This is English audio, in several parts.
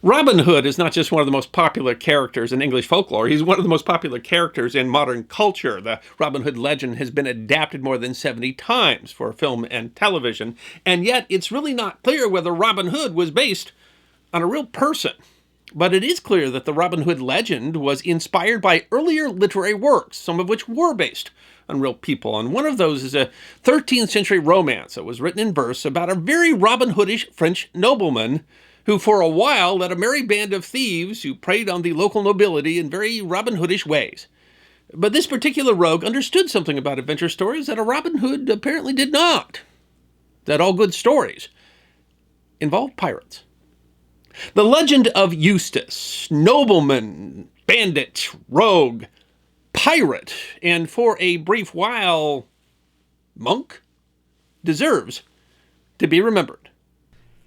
Robin Hood is not just one of the most popular characters in English folklore, he's one of the most popular characters in modern culture. The Robin Hood legend has been adapted more than 70 times for film and television, and yet it's really not clear whether Robin Hood was based on a real person. But it is clear that the Robin Hood legend was inspired by earlier literary works, some of which were based on real people. And one of those is a 13th century romance that was written in verse about a very Robin Hoodish French nobleman who for a while led a merry band of thieves who preyed on the local nobility in very Robin Hoodish ways. But this particular rogue understood something about adventure stories that a Robin Hood apparently did not. That all good stories involve pirates. The legend of Eustace, nobleman, bandit, rogue, pirate, and for a brief while, monk, deserves to be remembered.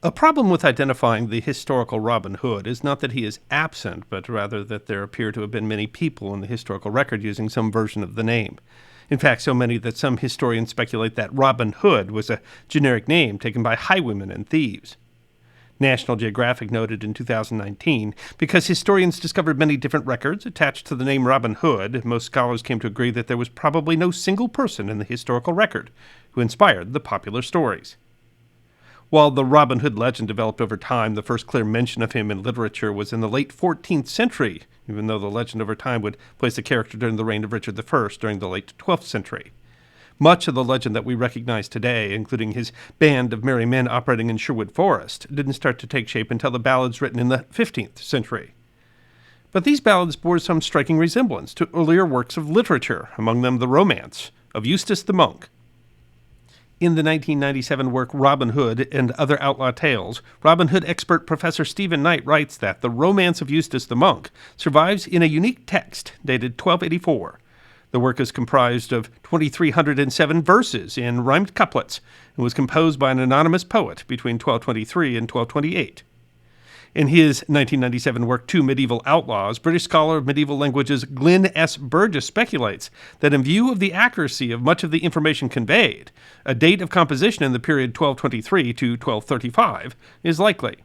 A problem with identifying the historical Robin Hood is not that he is absent, but rather that there appear to have been many people in the historical record using some version of the name. In fact, so many that some historians speculate that Robin Hood was a generic name taken by highwaymen and thieves. National Geographic noted in 2019, because historians discovered many different records attached to the name Robin Hood, most scholars came to agree that there was probably no single person in the historical record who inspired the popular stories. While the Robin Hood legend developed over time, the first clear mention of him in literature was in the late 14th century, even though the legend over time would place the character during the reign of Richard I during the late 12th century. Much of the legend that we recognize today, including his band of merry men operating in Sherwood Forest, didn't start to take shape until the ballads written in the 15th century. But these ballads bore some striking resemblance to earlier works of literature, among them the romance of Eustace the Monk. In the 1997 work Robin Hood and Other Outlaw Tales, Robin Hood expert Professor Stephen Knight writes that the romance of Eustace the Monk survives in a unique text dated 1284. The work is comprised of 2,307 verses in rhymed couplets and was composed by an anonymous poet between 1223 and 1228. In his 1997 work, Two Medieval Outlaws, British scholar of medieval languages Glyn S. Burgess speculates that in view of the accuracy of much of the information conveyed, a date of composition in the period 1223 to 1235 is likely.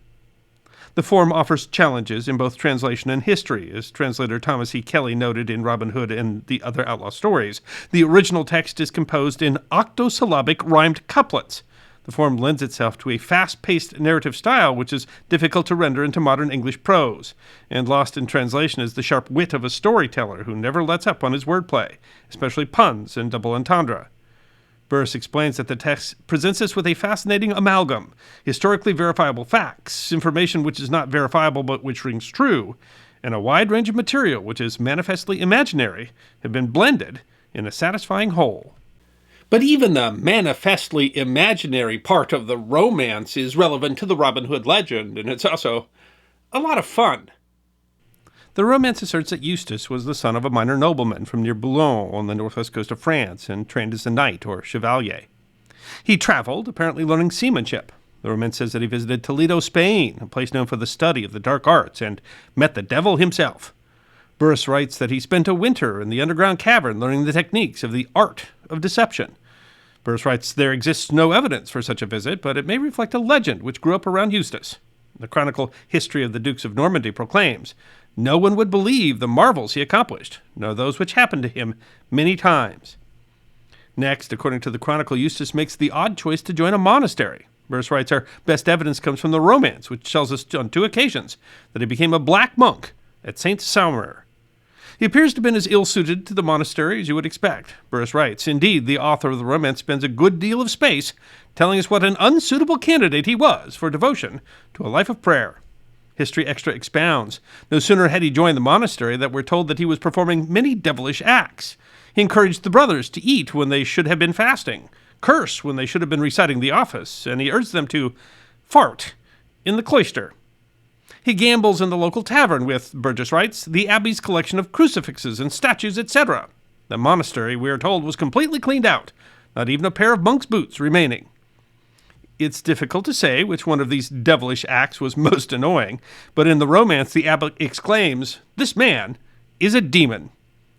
The form offers challenges in both translation and history, as translator Thomas E. Kelly noted in Robin Hood and the Other Outlaw Stories. The original text is composed in octosyllabic rhymed couplets. The form lends itself to a fast-paced narrative style which is difficult to render into modern English prose, and lost in translation is the sharp wit of a storyteller who never lets up on his wordplay, especially puns and double entendre. Burris explains that the text presents us with a fascinating amalgam, historically verifiable facts, information which is not verifiable but which rings true, and a wide range of material which is manifestly imaginary have been blended in a satisfying whole. But even the manifestly imaginary part of the romance is relevant to the Robin Hood legend, and it's also a lot of fun. The romance asserts that Eustace was the son of a minor nobleman from near Boulogne on the northwest coast of France and trained as a knight or chevalier. He traveled, apparently learning seamanship. The romance says that he visited Toledo, Spain, a place known for the study of the dark arts, and met the devil himself. Burris writes that he spent a winter in the underground cavern learning the techniques of the art of deception. Burris writes there exists no evidence for such a visit, but it may reflect a legend which grew up around Eustace. The chronicle History of the Dukes of Normandy proclaims, "No one would believe the marvels he accomplished, nor those which happened to him many times." Next, according to the chronicle, Eustace makes the odd choice to join a monastery. Burris writes our best evidence comes from the romance, which tells us on 2 occasions that he became a black monk at St. Saumer. He appears to have been as ill-suited to the monastery as you would expect. Burris writes, indeed, the author of the romance spends a good deal of space telling us what an unsuitable candidate he was for devotion to a life of prayer. History Extra expounds, no sooner had he joined the monastery that we're told that he was performing many devilish acts. He encouraged the brothers to eat when they should have been fasting, curse when they should have been reciting the office, and he urged them to fart in the cloister. He gambles in the local tavern with, Burgess writes, the abbey's collection of crucifixes and statues, etc. The monastery, we are told, was completely cleaned out, not even a pair of monk's boots remaining. It's difficult to say which one of these devilish acts was most annoying, but in the romance the abbot exclaims, "This man is a demon."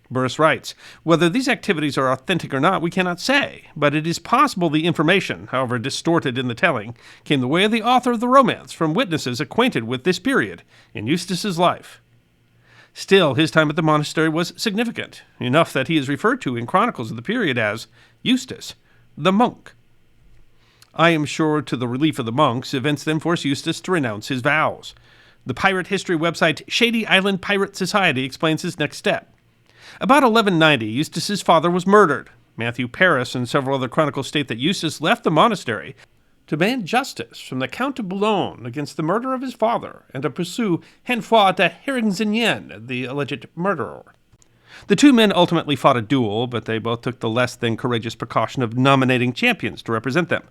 Burris writes, "Whether these activities are authentic or not, we cannot say, but it is possible the information, however distorted in the telling, came the way of the author of the romance from witnesses acquainted with this period in Eustace's life." Still, his time at the monastery was significant, enough that he is referred to in chronicles of the period as Eustace, the monk. I am sure, to the relief of the monks, events then forced Eustace to renounce his vows. The pirate history website Shady Island Pirate Society explains his next step. About 1190, Eustace's father was murdered. Matthew Paris and several other chronicles state that Eustace left the monastery to demand justice from the Count of Boulogne against the murder of his father and to pursue Henfroy de Heringsenien, the alleged murderer. The two men ultimately fought a duel, but they both took the less than courageous precaution of nominating champions to represent them.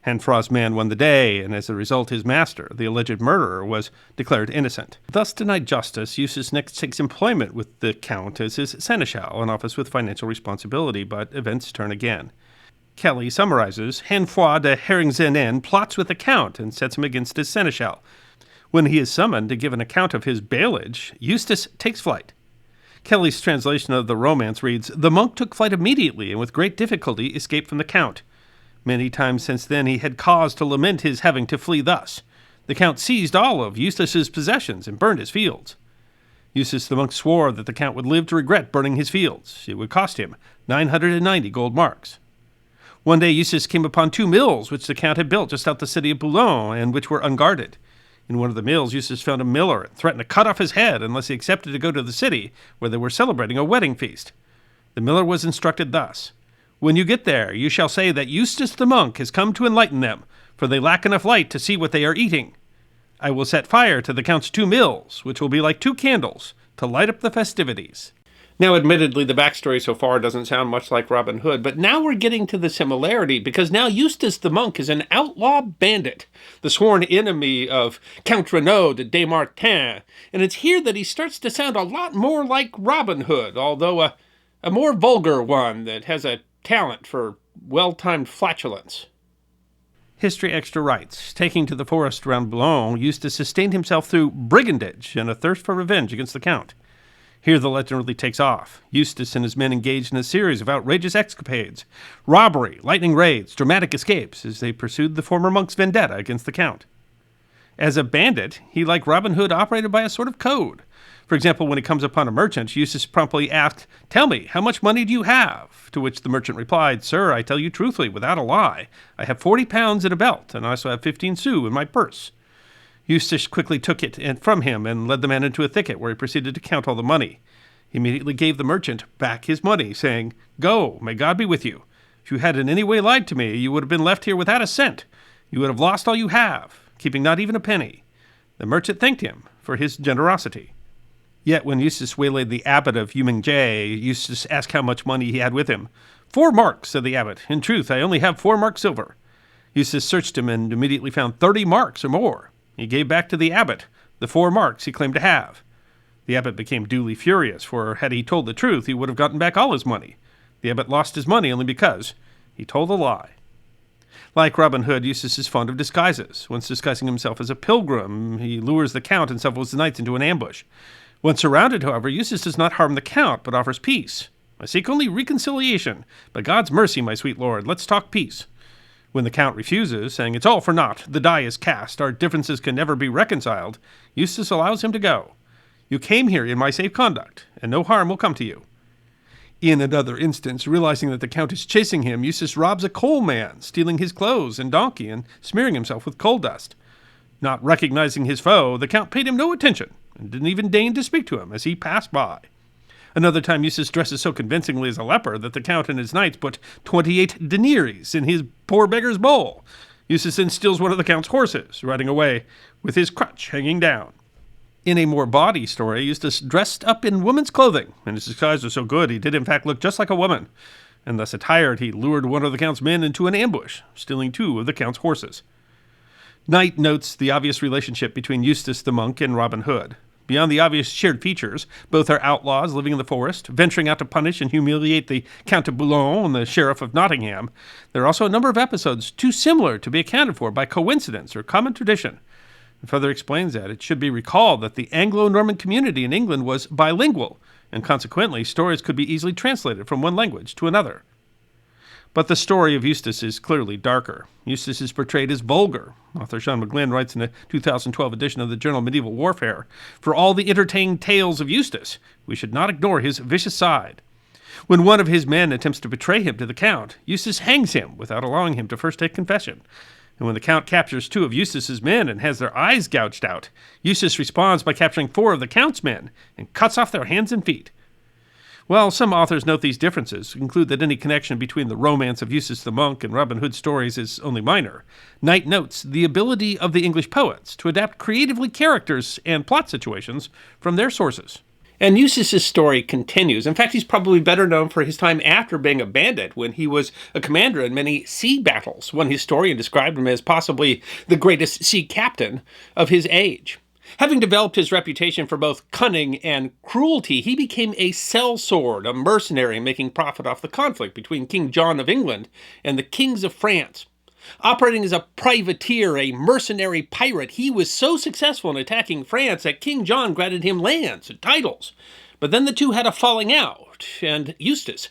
Henfroy's man won the day, and as a result his master, the alleged murderer, was declared innocent. Thus denied justice, Eustace next takes employment with the Count as his seneschal, an office with financial responsibility, but events turn again. Kelly summarizes, Henfroy de Heringsenien plots with the Count and sets him against his seneschal. When he is summoned to give an account of his bailage, Eustace takes flight. Kelly's translation of the romance reads, "The monk took flight immediately and with great difficulty escaped from the Count. Many times since then he had cause to lament his having to flee thus. The Count seized all of Eustace's possessions and burned his fields. Eustace the monk swore that the Count would live to regret burning his fields. It would cost him 990 gold marks. One day Eustace came upon 2 mills which the Count had built just out the city of Boulogne and which were unguarded. In one of the mills Eustace found a miller and threatened to cut off his head unless he accepted to go to the city where they were celebrating a wedding feast. The miller was instructed thus, 'When you get there, you shall say that Eustace the monk has come to enlighten them, for they lack enough light to see what they are eating. I will set fire to the Count's 2 mills, which will be like 2 candles, to light up the festivities.'" Now, admittedly, the backstory so far doesn't sound much like Robin Hood, but now we're getting to the similarity, because now Eustace the monk is an outlaw bandit, the sworn enemy of Count Renaud de Desmartins, and it's here that he starts to sound a lot more like Robin Hood, although a more vulgar one that has a talent for well-timed flatulence. History Extra writes, taking to the forest round Boulogne, Eustace sustained himself through brigandage and a thirst for revenge against the Count. Here the legend really takes off. Eustace and his men engaged in a series of outrageous escapades, robbery, lightning raids, dramatic escapes, as they pursued the former monk's vendetta against the Count. As a bandit, he, like Robin Hood, operated by a sort of code. For example, when he comes upon a merchant, Eustace promptly asked, "Tell me, how much money do you have?" To which the merchant replied, "Sir, I tell you truthfully, without a lie. I have 40 pounds in a belt, and I also have 15 sous in my purse." Eustace quickly took it from him and led the man into a thicket where he proceeded to count all the money. He immediately gave the merchant back his money, saying, "Go, may God be with you. If you had in any way lied to me, you would have been left here without a cent. You would have lost all you have, keeping not even a penny." The merchant thanked him for his generosity. Yet when Eustace waylaid the abbot of Humingay, Eustace asked how much money he had with him. 4 marks, said the abbot. "In truth, I only have 4 marks silver." Eustace searched him and immediately found 30 marks or more. He gave back to the abbot the 4 marks he claimed to have. The abbot became duly furious, for had he told the truth, he would have gotten back all his money. The abbot lost his money only because he told a lie. Like Robin Hood, Eustace is fond of disguises. Once disguising himself as a pilgrim, he lures the Count and several of his knights into an ambush. Once surrounded, however, Eustace does not harm the Count, but offers peace. "I seek only reconciliation. By God's mercy, my sweet lord, let's talk peace." When the Count refuses, saying, "It's all for naught, the die is cast, our differences can never be reconciled," Eustace allows him to go. "You came here in my safe conduct, and no harm will come to you." In another instance, realizing that the Count is chasing him, Eustace robs a coal man, stealing his clothes and donkey and smearing himself with coal dust. Not recognizing his foe, the Count paid him no attention and didn't even deign to speak to him as he passed by. Another time, Eustace dresses so convincingly as a leper that the Count and his knights put 28 deniers in his poor beggar's bowl. Eustace then steals one of the Count's horses, riding away with his crutch hanging down. In a more bawdy story, Eustace dressed up in woman's clothing, and his disguise was so good he did in fact look just like a woman. And thus attired, he lured one of the Count's men into an ambush, stealing 2 of the Count's horses. Knight notes the obvious relationship between Eustace the monk and Robin Hood. Beyond the obvious shared features, both are outlaws living in the forest, venturing out to punish and humiliate the Count of Boulogne and the Sheriff of Nottingham. There are also a number of episodes too similar to be accounted for by coincidence or common tradition. And further explains that it should be recalled that the Anglo-Norman community in England was bilingual, and consequently stories could be easily translated from one language to another. But the story of Eustace is clearly darker. Eustace is portrayed as vulgar. Author Sean McGlynn writes in a 2012 edition of the journal Medieval Warfare, "For all the entertaining tales of Eustace, we should not ignore his vicious side. When one of his men attempts to betray him to the Count, Eustace hangs him without allowing him to first take confession. And when the Count captures 2 of Eustace's men and has their eyes gouged out, Eustace responds by capturing 4 of the Count's men and cuts off their hands and feet." While some authors note these differences, conclude that any connection between the romance of Eustace the Monk and Robin Hood stories is only minor, Knight notes the ability of the English poets to adapt creatively characters and plot situations from their sources. And Eustace's story continues. In fact, he's probably better known for his time after being a bandit, when he was a commander in many sea battles. One historian described him as possibly the greatest sea captain of his age. Having developed his reputation for both cunning and cruelty, he became a sellsword, a mercenary making profit off the conflict between King John of England and the kings of France. Operating as a privateer, a mercenary pirate, he was so successful in attacking France that King John granted him lands and titles. But then the two had a falling out, and Eustace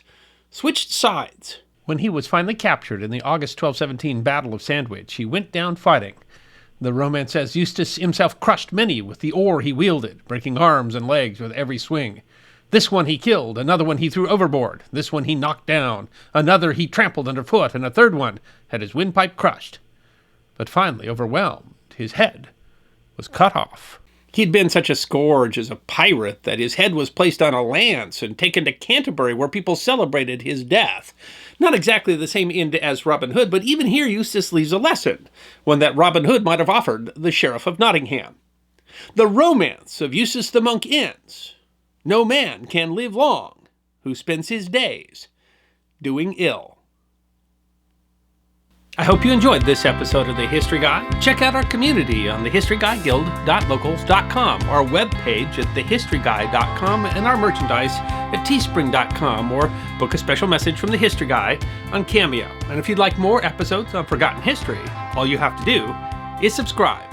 switched sides. When he was finally captured in the August 1217 Battle of Sandwich, he went down fighting. The romance says Eustace himself crushed many with the oar he wielded, breaking arms and legs with every swing. This one he killed, another one he threw overboard, this one he knocked down, another he trampled underfoot, and a third one had his windpipe crushed. But finally, overwhelmed, his head was cut off. He'd been such a scourge as a pirate that his head was placed on a lance and taken to Canterbury, where people celebrated his death. Not exactly the same end as Robin Hood, but even here Eustace leaves a lesson, one that Robin Hood might have offered the Sheriff of Nottingham. The romance of Eustace the Monk ends. No man can live long who spends his days doing ill. I hope you enjoyed this episode of The History Guy. Check out our community on thehistoryguideguild.locals.com, our webpage at thehistoryguy.com, and our merchandise at teespring.com, or book a special message from The History Guy on Cameo. And if you'd like more episodes on forgotten history, all you have to do is subscribe.